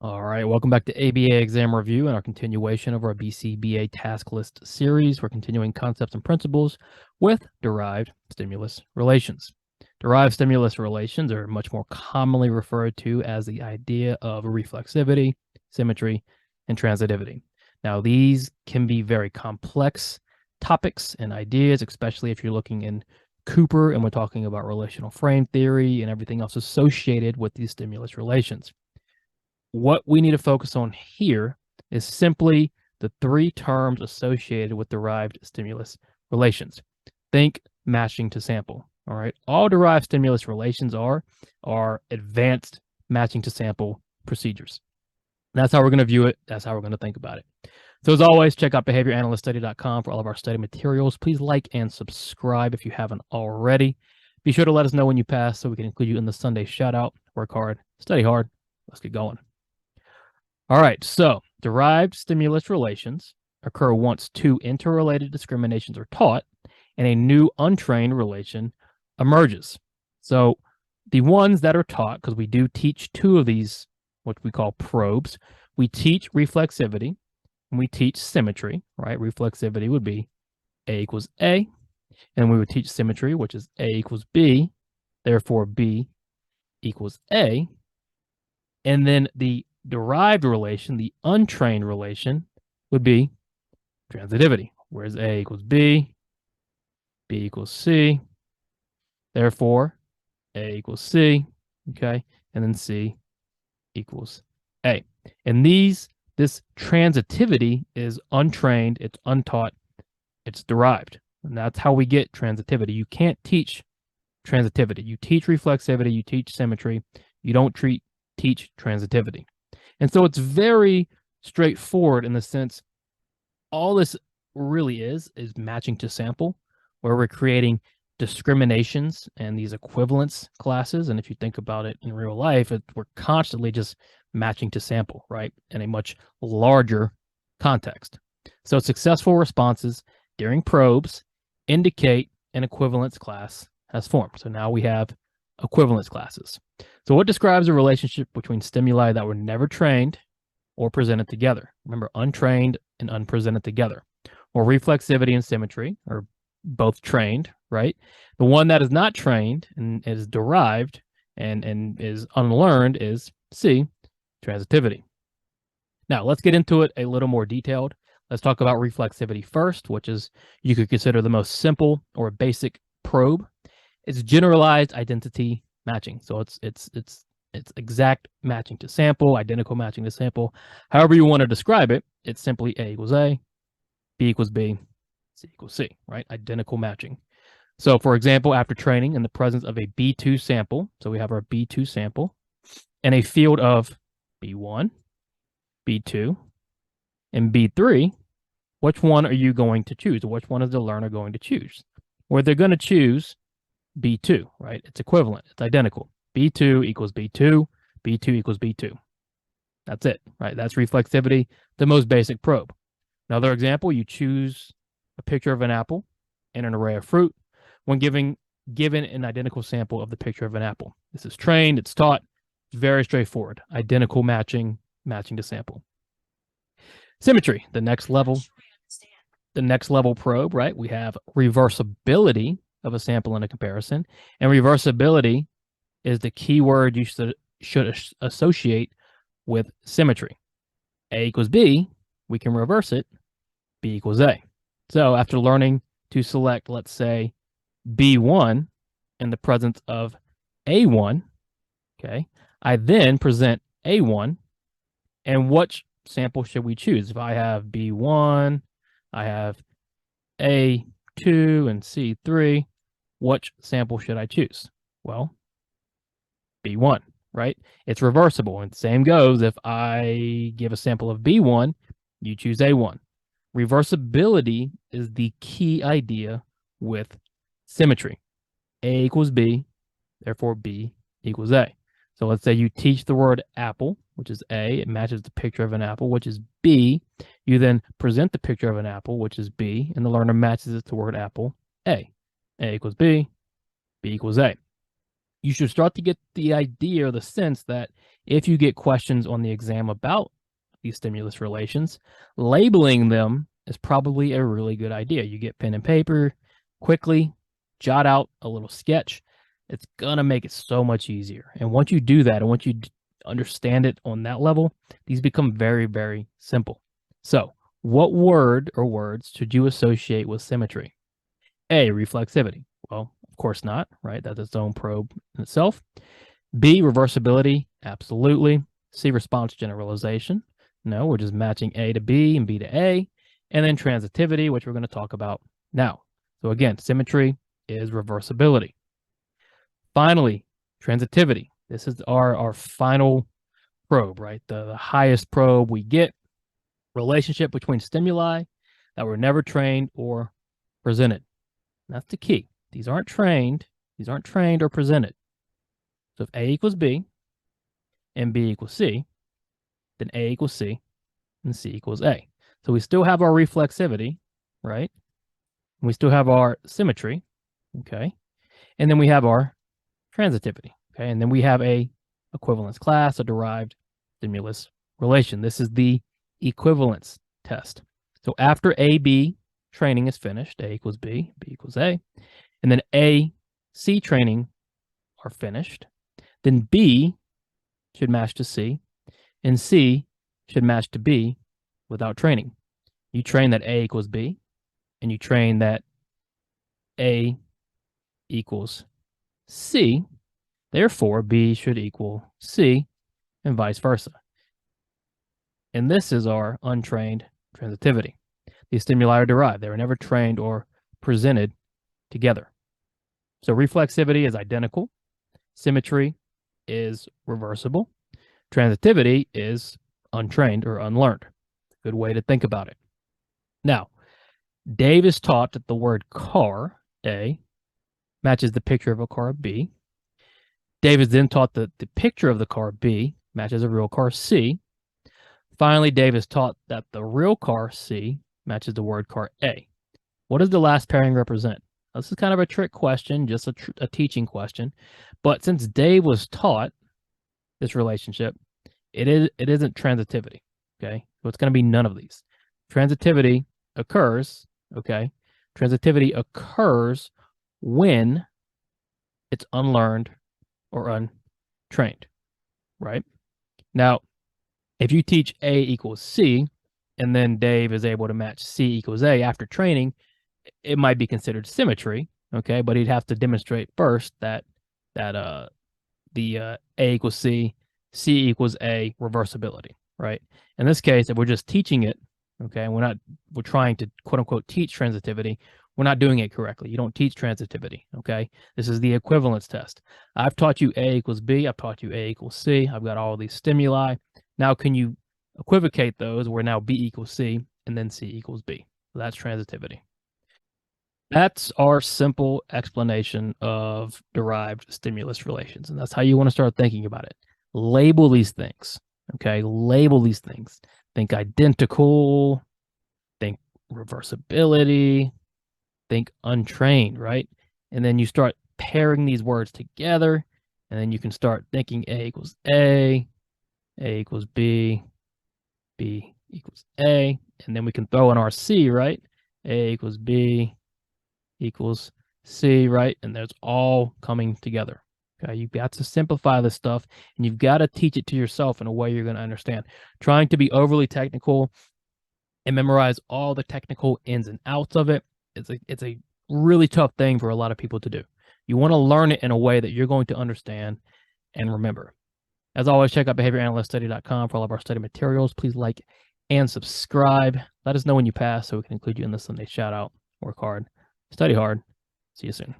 All right, welcome back to ABA Exam Review and our continuation of our BCBA task list series. We're continuing concepts and principles with derived stimulus relations. Derived stimulus relations are much more commonly referred to as the idea of reflexivity, symmetry, and transitivity. Now, these can be very complex topics and ideas, especially if you're looking in Cooper and we're talking about relational frame theory and everything else associated with these stimulus relations. What we need to focus on here is simply the three terms associated with derived stimulus relations. Think matching to sample. All right. All derived stimulus relations are advanced matching to sample procedures. That's how we're going to view it. That's how we're going to think about it. So as always, check out behavioranalyststudy.com for all of our study materials. Please like and subscribe if you haven't already. Be sure to let us know when you pass so we can include you in the Sunday shout out. Work hard, study hard. Let's get going. All right, so derived stimulus relations occur once two interrelated discriminations are taught and a new untrained relation emerges. So the ones that are taught, because we do teach two of these, what we call probes, we teach reflexivity and we teach symmetry, right? Reflexivity would be A equals A, and we would teach symmetry, which is A equals B, therefore B equals A. And then the derived relation, the untrained relation, would be transitivity, whereas A equals B, B equals C, therefore A equals C, okay, and then C equals A. And this transitivity is untrained, it's untaught, it's derived. And that's how we get transitivity. You can't teach transitivity. You teach reflexivity, you teach symmetry, you don't teach transitivity. And so it's very straightforward in the sense all this really is matching to sample, where we're creating discriminations and these equivalence classes. And if you think about it in real life, we're constantly just matching to sample, right, in a much larger context. So successful responses during probes indicate an equivalence class has formed. So now we have equivalence classes. So what describes a relationship between stimuli that were never trained or presented together? Remember, untrained and unpresented together. Or reflexivity and symmetry are both trained, right? The one that is not trained and is derived and is unlearned is C, transitivity. Now, let's get into it a little more detailed. Let's talk about reflexivity first, which is you could consider the most simple or basic probe. It's generalized identity matching. So it's exact matching to sample, identical matching to sample. However you want to describe it, it's simply A equals A, B equals B, C equals C, right? Identical matching. So for example, after training in the presence of a B2 sample, so we have our B2 sample, and a field of B1, B2, and B3, which one are you going to choose? Or which one is the learner going to choose? Well, they're going to choose B2, right? It's equivalent. It's identical. B2 equals B2. B2 equals B2. That's it, right? That's reflexivity, the most basic probe. Another example, you choose a picture of an apple and an array of fruit when given an identical sample of the picture of an apple. This is trained, it's taught, it's very straightforward. Identical matching to sample. Symmetry, the next level probe, right? We have reversibility of a sample in a comparison. And reversibility is the key word you should associate with symmetry. A equals B, we can reverse it, B equals A. So after learning to select, let's say, B1 in the presence of A1, okay, I then present A1, and which sample should we choose? If I have B1, I have A2 and C3, which sample should I choose? Well, B1, right? It's reversible. And same goes if I give a sample of B1, you choose A1. Reversibility is the key idea with symmetry. A equals B, therefore B equals A. So let's say you teach the word apple, which is A, it matches the picture of an apple, which is B. You then present the picture of an apple, which is B, and the learner matches it to the word apple, A. A equals B, B equals A. You should start to get the idea or the sense that if you get questions on the exam about these stimulus relations, labeling them is probably a really good idea. You get pen and paper, quickly jot out a little sketch. It's going to make it so much easier. And once you do that, and once you understand it on that level, these become very, very simple. So, what word or words should you associate with symmetry? A, reflexivity. Well, of course not, right? That's its own probe in itself. B, reversibility. Absolutely. C, response generalization. No, we're just matching A to B and B to A. And then transitivity, which we're going to talk about now. So again, symmetry is reversibility. Finally, transitivity. This is our final probe, right? The highest probe we get. Relationship between stimuli that were never trained or presented. That's the key. These aren't trained. These aren't trained or presented. So if A equals B and B equals C, then A equals C and C equals A. So we still have our reflexivity, right? We still have our symmetry, okay? And then we have our transitivity, okay? And then we have a equivalence class, a derived stimulus relation. This is the equivalence test. So after A-B training is finished, A equals B, B equals A, and then A-C training are finished, then B should match to C, and C should match to B without training. You train that A equals B, and you train that A equals C. Therefore, B should equal C, and vice versa. And this is our untrained transitivity. These stimuli are derived. They were never trained or presented together. So reflexivity is identical. Symmetry is reversible. Transitivity is untrained or unlearned. Good way to think about it. Now, Dave is taught that the word car, A, matches the picture of a car, B. Dave is then taught that the picture of the car, B, matches a real car, C. Finally, Dave is taught that the real car, C, matches the word car, A. What does the last pairing represent? This is kind of a trick question, just a teaching question. But since Dave was taught this relationship, it isn't transitivity, okay? So it's going to be none of these. Transitivity occurs, okay? Transitivity occurs when it's unlearned or untrained, right? Now, if you teach A equals C, and then Dave is able to match C equals A after training, it might be considered symmetry, okay? But he'd have to demonstrate first that the A equals C, C equals A reversibility, right? In this case, if we're just teaching it, okay, we're trying to quote unquote teach transitivity, we're not doing it correctly. You don't teach transitivity, okay? This is the equivalence test. I've taught you A equals B, I've taught you A equals C, I've got all these stimuli. Now, can you equivocate those where now B equals C and then C equals B? So that's transitivity. That's our simple explanation of derived stimulus relations. And that's how you want to start thinking about it. Label these things, okay? Label these things. Think identical, think reversibility, think untrained, right? And then you start pairing these words together, and then you can start thinking A equals A equals B, B equals A, and then we can throw in our C, right? A equals B equals C, right? And there's all coming together. Okay, you've got to simplify this stuff, and you've got to teach it to yourself in a way you're going to understand. Trying to be overly technical and memorize all the technical ins and outs of it, it's a really tough thing for a lot of people to do. You want to learn it in a way that you're going to understand and remember. As always, check out behavioranalyststudy.com for all of our study materials. Please like and subscribe. Let us know when you pass so we can include you in the Sunday shout out. Work hard, study hard. See you soon.